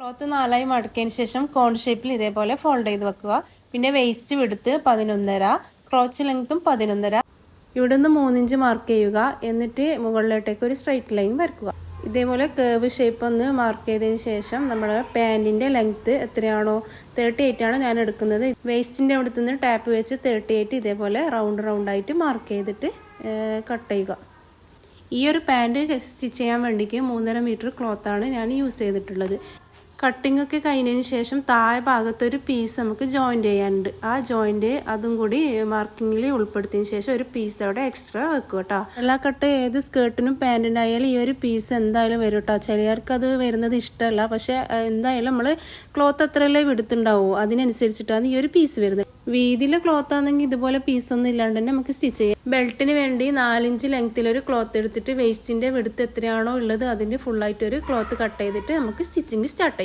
Cloth 4ആയി മടക്കിയതിന് ശേഷം കോൺ ഷേപ്പിൽ ഇതേപോലെ ഫോൾഡ് ചെയ്ത് വെക്കുക. പിന്നെ വേസ്റ്റ് വിഡ്ത്ത് 11.5, ക്രോച്ച് ലെങ്ത്തും 11.5. ഇവിടെ നിന്ന് 3 ഇഞ്ച് മാർക്ക് ചെയ്യുക. എന്നിട്ട് മുകളിലോട്ടേക്ക് ഒരു സ്ട്രൈറ്റ് ലൈൻ വരയ്ക്കുക. ഇതേപോലെ കേർവ് ഷേപ്പ് ഒന്ന് മാർക്ക് ചെയ്തതിന് ശേഷം നമ്മുടെ പാൻറ്റിൻ്റെ ലെങ്ത്ത് എത്രയാണോ 38 ആണ് ഞാൻ എടുക്കുന്നത്. വേസ്റ്റിൻ്റെ അവിടുത്തെ നിന്ന് ടാപ്പ് വെച്ച് 38 ഇതേപോലെ റൗണ്ടായിട്ട് മാർക്ക് ചെയ്തിട്ട് കട്ട് ചെയ്യുക. ഈ ഒരു പാൻറ്റ് സ്റ്റിച്ച് ചെയ്യാൻ വേണ്ടിക്ക് 3.5 മീറ്റർ ക്ലോത്താണ് ഞാൻ യൂസ് ചെയ്തിട്ടുള്ളത്. കട്ടിംഗ് ഒക്കെ കഴിഞ്ഞതിന് ശേഷം താഴെ ഭാഗത്തൊരു പീസ് നമുക്ക് ജോയിൻറ്റ് ചെയ്യാനുണ്ട്. ആ ജോയിൻറ്റ് അതും കൂടി മാർക്കിങ്ങിൽ ഉൾപ്പെടുത്തിയതിന് ശേഷം ഒരു പീസ് അവിടെ എക്സ്ട്രാ വെക്കുക കേട്ടോ. എല്ലാ കട്ട് ഏത് സ്കേർട്ടിനും പാൻറ്റിനായാലും ഈ ഒരു പീസ് എന്തായാലും വരും കേട്ടോ. ചിലർക്ക് അത് വരുന്നത് ഇഷ്ടമല്ല, പക്ഷെ എന്തായാലും നമ്മൾ ക്ലോത്ത് എത്രയല്ലേ വിടുത്തുണ്ടാവുമോ അതിനനുസരിച്ചിട്ടാണ് ഈ ഒരു പീസ് വരുന്നത്. വീതിയിലെ ക്ലോത്ത് ആണെങ്കിൽ ഇതുപോലെ പീസൊന്നും ഇല്ലാണ്ട് തന്നെ നമുക്ക് സ്റ്റിച്ച് ചെയ്യാം. ബെൽറ്റിന് വേണ്ടി 4 ഇഞ്ച് ലെങ്ത്തിലൊരു ക്ലോത്ത് എടുത്തിട്ട് വേസ്റ്റിൻ്റെ വിടുത്ത് എത്രയാണോ ഉള്ളത് അതിൻ്റെ ഫുള്ളായിട്ടൊരു ക്ലോത്ത് കട്ട് ചെയ്തിട്ട് നമുക്ക് സ്റ്റിച്ചിങ് സ്റ്റാർട്ട് ചെയ്യാം.